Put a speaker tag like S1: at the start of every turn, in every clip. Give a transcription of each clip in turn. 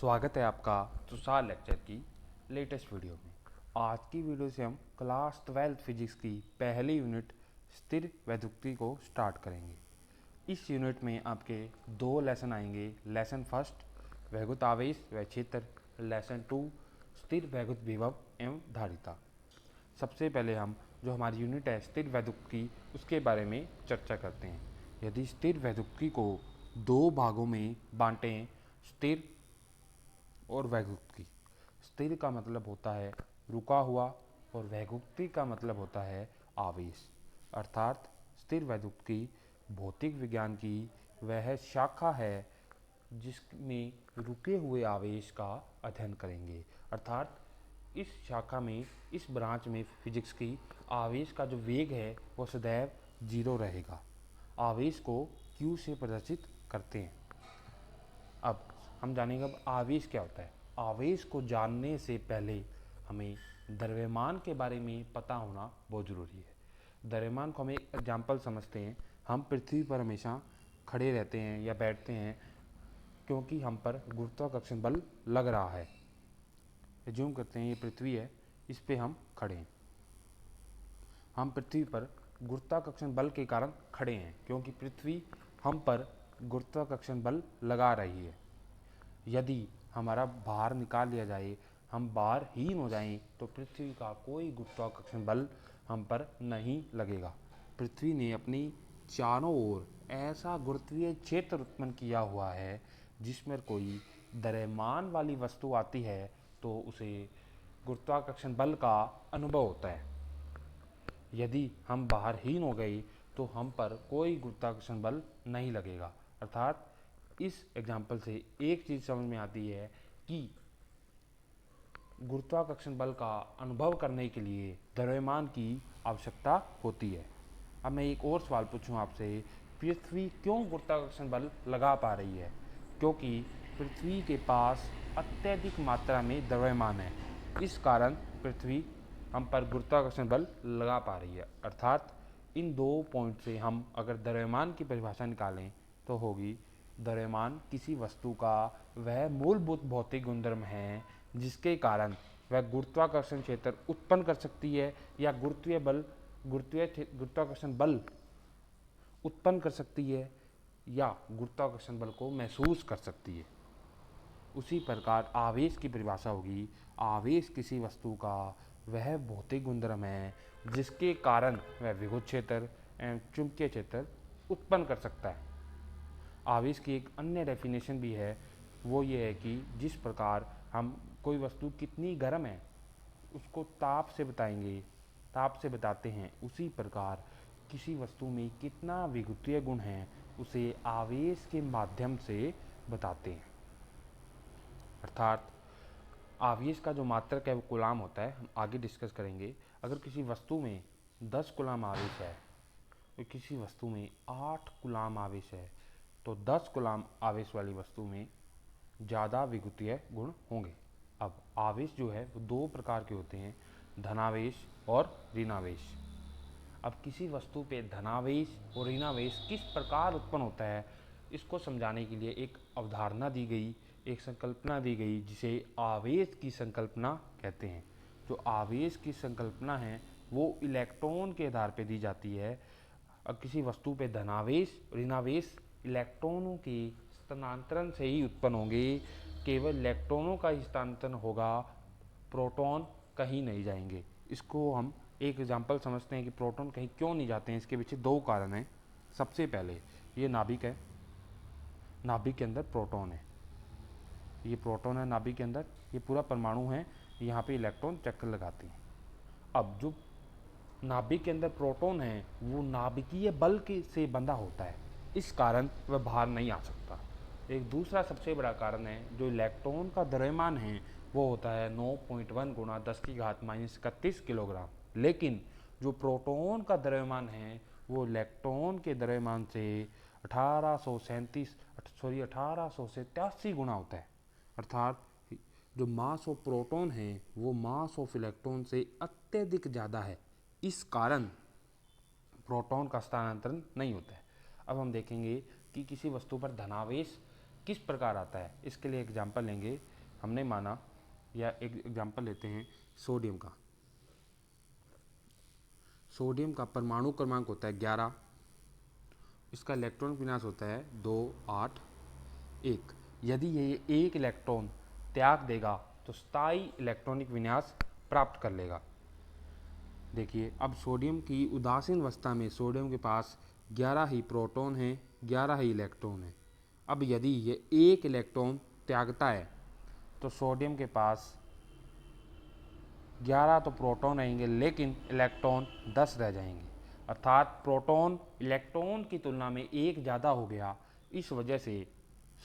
S1: स्वागत है आपका तुषार लेक्चर की लेटेस्ट वीडियो में। आज की वीडियो से हम क्लास 12 फिजिक्स की पहली यूनिट स्थिर वैद्युक्ति को स्टार्ट करेंगे। इस यूनिट में आपके दो लेसन आएंगे। लेसन फर्स्ट वैद्युत आवेश व क्षेत्र, लेसन 2 स्थिर वैद्युत विभव एवं धारिता। सबसे पहले हम जो हमारी यूनिट है स्थिर वैद्युक्ति उसके बारे में चर्चा करते हैं। यदि स्थिर वैद्युक्ति को दो भागों में बांटें, स्थिर और वैद्युक्ति। स्थिर का मतलब होता है रुका हुआ और वैद्युक्ति का मतलब होता है आवेश। अर्थात स्थिर वैद्युक्ति भौतिक विज्ञान की वह शाखा है जिसमें रुके हुए आवेश का अध्ययन करेंगे। अर्थात इस शाखा में, इस ब्रांच में फिजिक्स की आवेश का जो वेग है वो सदैव 0 रहेगा। आवेश को Q से प्रदर्शित करते हैं। अब हम जानेंगे अब आवेश क्या होता है। आवेश को जानने से पहले हमें द्रव्यमान के बारे में पता होना बहुत ज़रूरी है। द्रव्यमान को हम एक एग्जाम्पल समझते हैं। हम पृथ्वी पर हमेशा खड़े रहते हैं या बैठते हैं क्योंकि हम पर गुरुत्वाकर्षण बल लग रहा है। एज्यूम करते हैं ये पृथ्वी है, इस पे हम खड़े हैं। हम पृथ्वी पर गुरुत्वाकर्षण बल के कारण खड़े हैं क्योंकि पृथ्वी हम पर गुरुत्वाकर्षण बल लगा रही है। यदि हमारा भार निकाल लिया जाए, हम भारहीन हो जाएं, तो पृथ्वी का कोई गुरुत्वाकर्षण बल हम पर नहीं लगेगा। पृथ्वी ने अपनी चारों ओर ऐसा गुरुत्वीय क्षेत्र उत्पन्न किया हुआ है जिसमें कोई द्रव्यमान वाली वस्तु आती है तो उसे गुरुत्वाकर्षण बल का अनुभव होता है। यदि हम भारहीन हो गए तो हम पर कोई गुरुत्वाकर्षण बल नहीं लगेगा। अर्थात इस एग्जाम्पल से एक चीज़ समझ में आती है कि गुरुत्वाकर्षण बल का अनुभव करने के लिए द्रव्यमान की आवश्यकता होती है। अब मैं एक और सवाल पूछूं आपसे, पृथ्वी क्यों गुरुत्वाकर्षण बल लगा पा रही है? क्योंकि पृथ्वी के पास अत्यधिक मात्रा में द्रव्यमान है, इस कारण पृथ्वी हम पर गुरुत्वाकर्षण बल लगा पा रही है। अर्थात इन दो पॉइंट से हम अगर द्रव्यमान की परिभाषा निकालें तो होगी द्रव्यमान किसी वस्तु का वह मूलभूत भौतिक गुणधर्म है जिसके कारण वह गुरुत्वाकर्षण क्षेत्र उत्पन्न कर सकती है या गुरुत्वाकर्षण बल उत्पन्न कर सकती है या गुरुत्वाकर्षण बल को महसूस कर सकती है। उसी प्रकार आवेश की परिभाषा होगी, आवेश किसी वस्तु का वह भौतिक गुणधर्म है जिसके कारण वह विद्युत क्षेत्र एवं चुंबकीय क्षेत्र उत्पन्न कर सकता है। आवेश की एक अन्य डेफिनेशन भी है, वो ये है कि जिस प्रकार हम कोई वस्तु कितनी गर्म है उसको ताप से बताएंगे, ताप से बताते हैं, उसी प्रकार किसी वस्तु में कितना विद्युतीय गुण है उसे आवेश के माध्यम से बताते हैं। अर्थात आवेश का जो मात्रक है वो कूलाम होता है, हम आगे डिस्कस करेंगे। अगर किसी वस्तु में 10 कूलाम आवेश है तो किसी वस्तु में 8 कूलाम आवेश है तो 10 कूलाम आवेश वाली वस्तु में ज़्यादा विद्युतीय गुण होंगे। अब आवेश जो है वो दो प्रकार के होते हैं, धनावेश और ऋणावेश। अब किसी वस्तु पे धनावेश और ऋणावेश किस प्रकार उत्पन्न होता है इसको समझाने के लिए एक अवधारणा दी गई, एक संकल्पना दी गई जिसे आवेश की संकल्पना कहते हैं। जो आवेश की संकल्पना है वो इलेक्ट्रॉन के आधार पर दी जाती है। अब किसी वस्तु पे धनावेश ऋणावेश इलेक्ट्रॉनों के स्थानांतरण से ही उत्पन्न होंगे। केवल इलेक्ट्रॉनों का ही स्थानांतरण होगा, प्रोटॉन कहीं नहीं जाएंगे। इसको हम एक एग्जांपल समझते हैं कि प्रोटॉन कहीं क्यों नहीं जाते हैं। इसके पीछे दो कारण हैं। सबसे पहले ये नाभिक है, नाभिक के अंदर प्रोटॉन है, ये प्रोटॉन है नाभिक के अंदर, ये पूरा परमाणु है, यहाँ पे इलेक्ट्रॉन चक्कर लगाते हैं। अब जो नाभिक के अंदर प्रोटॉन है वो नाभिकीय बल के से बंधा होता है, इस कारण वह बाहर नहीं आ सकता। एक दूसरा सबसे बड़ा कारण है जो इलेक्ट्रॉन का द्रव्यमान है वो होता है 9.1 गुणा 10⁻31 किलोग्राम। लेकिन जो प्रोटॉन का द्रव्यमान है वो इलेक्ट्रॉन के द्रव्यमान से 1887 गुना होता है। अर्थात जो मास ऑफ प्रोटॉन है वो मास ऑफ इलेक्ट्रॉन से अत्यधिक ज़्यादा है, इस कारण प्रोटॉन का स्थानांतरण नहीं होता है। अब हम देखेंगे कि किसी वस्तु पर धनावेश किस प्रकार आता है, इसके लिए एग्जाम्पल लेंगे। हमने माना या एक एग्जाम्पल लेते हैं सोडियम का। सोडियम का परमाणु क्रमांक होता है 11, इसका इलेक्ट्रॉन विन्यास होता है 2 8 1। यदि ये एक इलेक्ट्रॉन त्याग देगा तो स्थायी इलेक्ट्रॉनिक विन्यास प्राप्त कर लेगा। देखिए, अब सोडियम की उदासीन अवस्था में सोडियम के पास 11 ही प्रोटॉन हैं, 11 ही इलेक्ट्रॉन हैं। अब यदि ये एक इलेक्ट्रॉन त्यागता है तो सोडियम के पास 11 तो प्रोटॉन रहेंगे, लेकिन इलेक्ट्रॉन 10 रह जाएंगे। अर्थात प्रोटॉन इलेक्ट्रॉन की तुलना में एक ज़्यादा हो गया, इस वजह से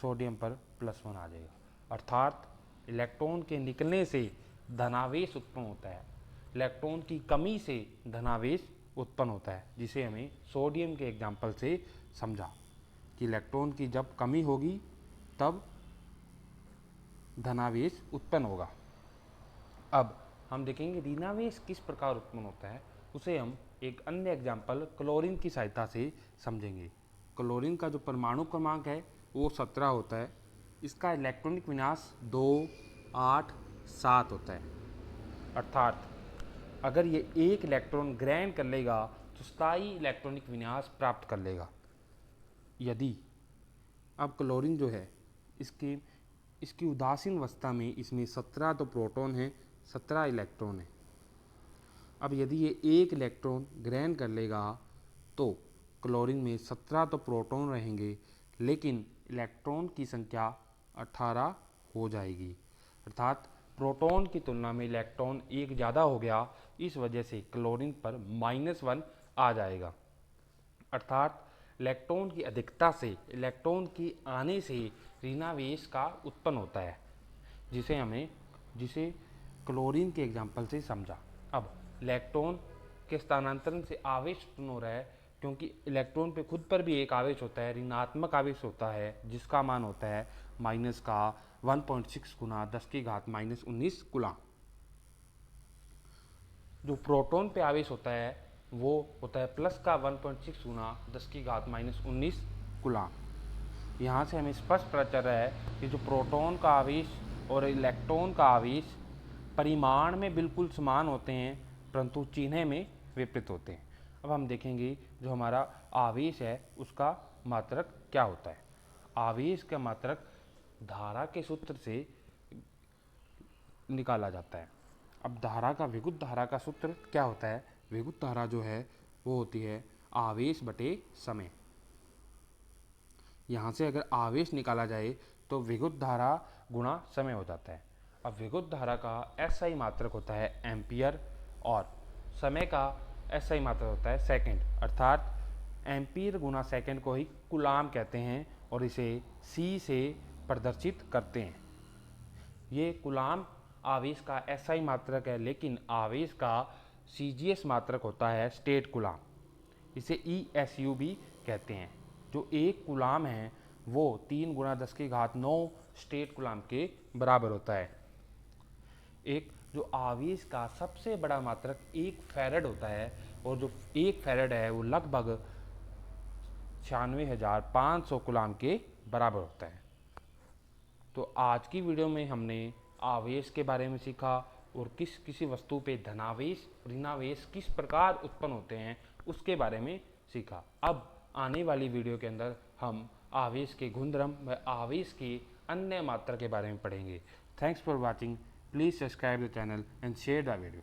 S1: सोडियम पर +1 आ जाएगा। अर्थात इलेक्ट्रॉन के निकलने से धनावेश उत्पन्न होता है, इलेक्ट्रॉन की कमी से धनावेश उत्पन्न होता है, जिसे हमें सोडियम के एग्जाम्पल से समझा कि इलेक्ट्रॉन की जब कमी होगी तब धनावेश उत्पन्न होगा। अब हम देखेंगे ऋणावेश किस प्रकार उत्पन्न होता है, उसे हम एक अन्य एग्जाम्पल क्लोरीन की सहायता से समझेंगे। क्लोरीन का जो परमाणु क्रमांक है वो 17 होता है, इसका इलेक्ट्रॉनिक विन्यास 2 8 7 होता है। अर्थात अगर ये एक इलेक्ट्रॉन ग्रहण कर लेगा तो स्थायी इलेक्ट्रॉनिक विन्यास प्राप्त कर लेगा। यदि अब क्लोरीन जो है इसकी उदासीन अवस्था में इसमें 17 तो प्रोटॉन है, 17 इलेक्ट्रॉन है। अब यदि ये एक इलेक्ट्रॉन ग्रहण कर लेगा तो क्लोरीन में 17 तो प्रोटॉन रहेंगे, लेकिन इलेक्ट्रॉन की संख्या 18 हो जाएगी। अर्थात प्रोटॉन की तुलना में इलेक्ट्रॉन एक ज़्यादा हो गया, इस वजह से क्लोरीन पर -1 आ जाएगा। अर्थात इलेक्ट्रॉन की अधिकता से, इलेक्ट्रॉन की आने से ऋणावेश का उत्पन्न होता है, जिसे क्लोरीन के एग्जाम्पल से समझा। अब इलेक्ट्रॉन के स्थानांतरण से आवेश उत्पन्न हो रहा है, क्योंकि इलेक्ट्रॉन पे खुद पर भी एक आवेश होता है, ऋणात्मक आवेश होता है, जिसका मान होता है माइनस का 1.6 गुना 10⁻19 कूलम। जो प्रोटॉन पे आवेश होता है वो होता है प्लस का 1.6 गुना 10⁻19 कूलम। यहाँ से हमें स्पष्ट पता चल रहा है कि जो प्रोटॉन का आवेश और इलेक्ट्रॉन का आवेश परिमाण में बिल्कुल समान होते हैं, परंतु चिन्ह में विपरीत होते हैं। अब हम देखेंगे जो हमारा आवेश है उसका मात्रक क्या होता है। आवेश का मात्रक धारा के सूत्र से निकाला जाता है। अब धारा का, विद्युत धारा का सूत्र क्या होता है? विद्युत धारा जो है वो होती है आवेश बटे समय। यहाँ से अगर आवेश निकाला जाए तो विद्युत धारा गुणा समय हो जाता है। अब विद्युत धारा का SI मात्रक होता है एम्पियर और समय का SI मात्रक होता है सेकंड। अर्थात एम्पियर गुणा सेकंड को ही कूलाम कहते हैं और इसे C से प्रदर्शित करते हैं। ये कूलाम आवेश का SI मात्रक है, लेकिन आवेश का CGS मात्रक होता है स्टेट कूलाम, इसे ESU भी कहते हैं। जो एक कूलाम है वो 3 × 10⁹ स्टेट कूलाम के बराबर होता है। एक जो आवेश का सबसे बड़ा मात्रक 1 फैराड होता है, और जो 1 फैराड है वो लगभग 96,500 कूलाम के बराबर होता है। तो आज की वीडियो में हमने आवेश के बारे में सीखा और किसी वस्तु पे धनावेश ऋणावेश किस प्रकार उत्पन्न होते हैं उसके बारे में सीखा। अब आने वाली वीडियो के अंदर हम आवेश के गुणधर्म व आवेश के अन्य मात्रा के बारे में पढ़ेंगे। Thanks for watching. Please subscribe the channel and share the video.